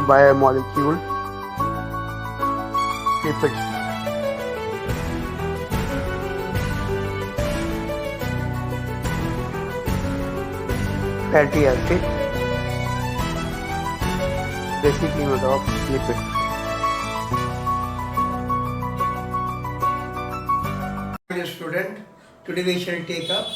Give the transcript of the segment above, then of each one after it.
biomolecule lipids. Fatty acid, basic unit of lipids. Dear student, today we shall take up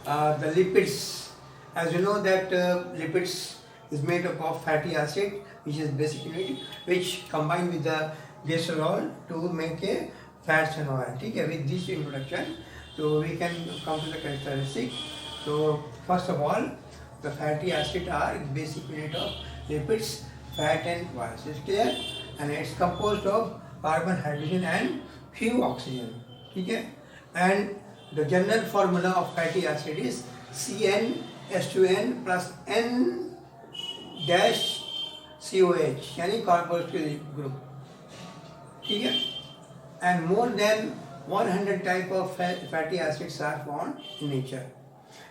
the lipids. As you know that lipids is made up of fatty acid, which is basic unit, which combine with the glycerol to make a fats and oil. Okay, with this introduction, so we can come to the characteristics. So first of all, the fatty acid are basic unit of lipids, fat and oils. Is clear? And it's composed of carbon, hydrogen and few oxygen. Okay? And the general formula of fatty acid is CnH2n plus N dash COH, यानी carboxyl group. ठीक है? And more than 100 type of fatty acids are found in nature.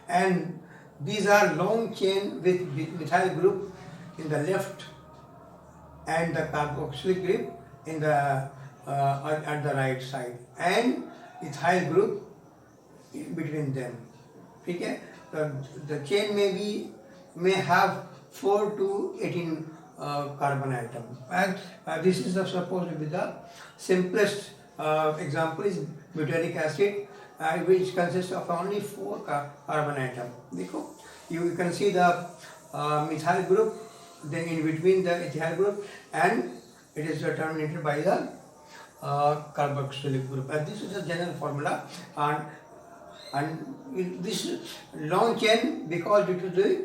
And these are long chain with methyl group in the left and the carboxylic group in the at the right side, and ethyl group in between them. Okay? The chain may have 4 to 18 carbon atom, and this is supposed to be the simplest example is butyric acid, which consists of only 4 carbon atom. You can see the methyl group, then in between the ethyl group, and it is terminated by the carboxylic group. And this is the general formula, and this long chain because due to the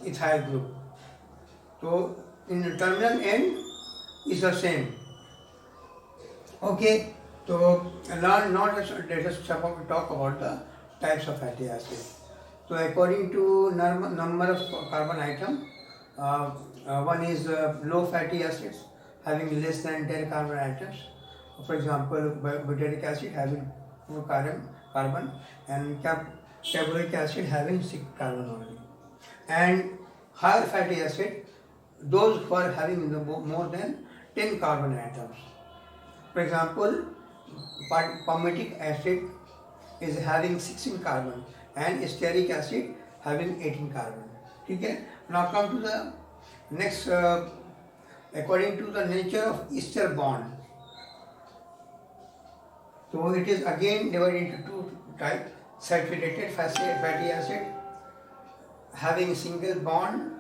ethyl group. So in the terminal end is the same. Okay, so now let us talk about the types of fatty acid. So according to number of carbon atom, one is low fatty acids having less than 10 carbon atoms. For example, butyric acid having 4 carbon, and carbonic acid having 6 carbon only. And higher fatty acid, those who are having more than 10 carbon atoms. For example, palmitic acid is having 16 carbon and stearic acid having 18 carbon. Okay? Now come to the next, according to the nature of ester bond. So it is again divided into 2 types: saturated fatty acid having a single bond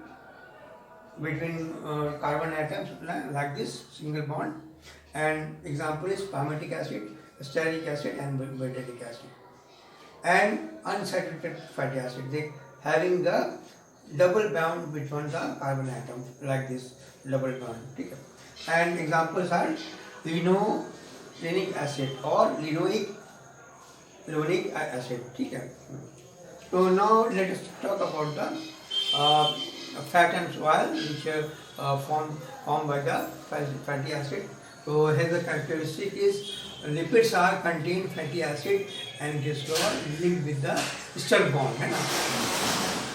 between carbon atoms like this single bond, and example is palmitic acid, stearic acid and butyric acid. And unsaturated fatty acid, they having the double bond between the carbon atoms like this double bond. Okay? And examples are linolenic acid or linoleic acid. Okay? So now let us talk about the fat and oil which are formed by the fatty acid. So here the characteristic is lipids are contain fatty acid and glycerol linked with the ester bond.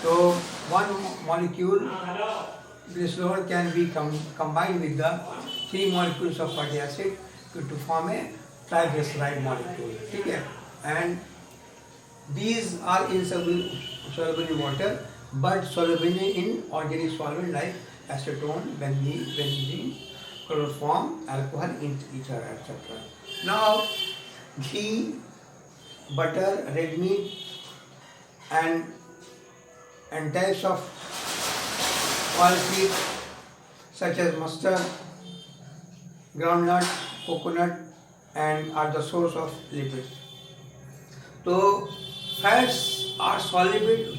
So one molecule glycerol can be combined with the 3 molecules of fatty acid to form a triglyceride molecule. Okay? And these are insoluble in water but soluble in organic solvent like acetone, benzene, chloroform, alcohol, ether, etc. Now, ghee, butter, red meat, and types of oilseeds such as mustard, groundnut, coconut, and are the source of lipids. So fats are solid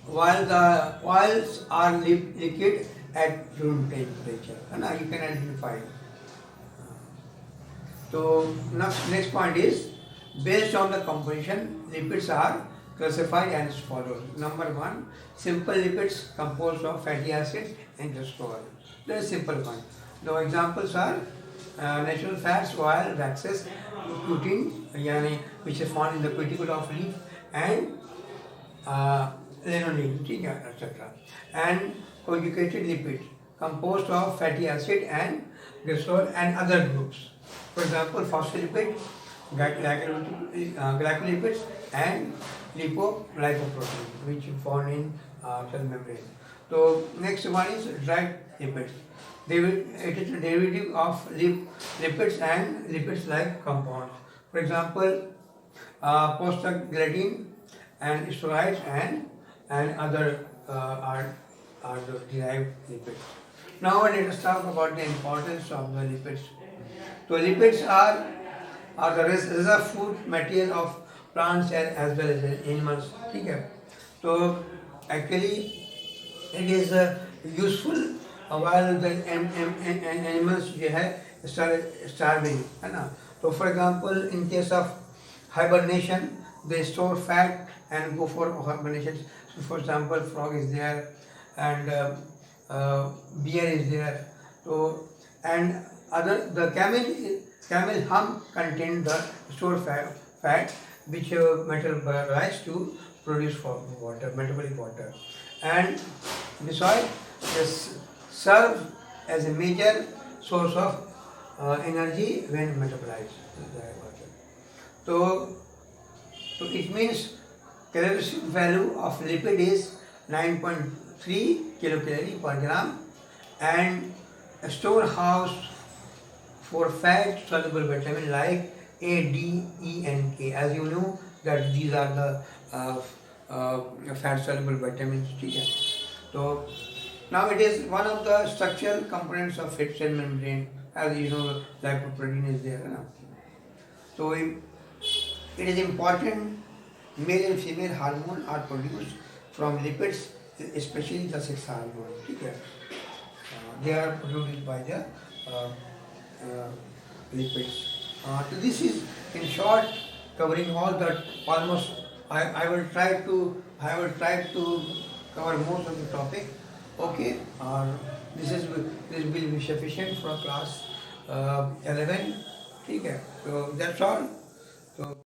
while the oils are liquid at room temperature. You can identify. So next point is, based on the composition, lipids are classified as follows. Number 1, simple lipids composed of fatty acids and glycerol. Very simple one. The examples are natural fats, oil, waxes, protein, which is found in the cuticle of leaf, and lanolin, etc. And conjugated lipid, composed of fatty acid and glycerol and other groups. For example, phospholipid, glycolipids, and lipoprotein, which is found in cell membrane. So next one is dried lipids. It is a derivative of lipids and lipids-like compounds. For example, prostaglandin and steroids and other are the derived lipids. Now let us talk about the importance of the lipids. So lipids are the reserve food material of plants as well as animals. Okay. So actually it is useful while the animals जो है starving है ना. So for example, in case of hibernation, they store fat and go for hibernation. So for example, frog is there and bear is there. So and the camel hump contain the stored fat which metabolize to produce water, metabolic water, and besides this serve as a major source of energy when metabolized the water. So it means calorific value of lipid is 9.3 kilocalorie per gram, and a storehouse for fat soluble vitamin like A, D, E and K. As you know that these are the fat soluble vitamins. So now it is one of the structural components of cell membrane. As you know, lipoprotein is there. No? So it is important. Male and female hormone are produced from lipids, especially the sex hormone. They are produced by the lipids. So this is in short covering all that. Almost I will try to cover most of the topic. Okay, this will be sufficient for class 11. Okay, so that's all. So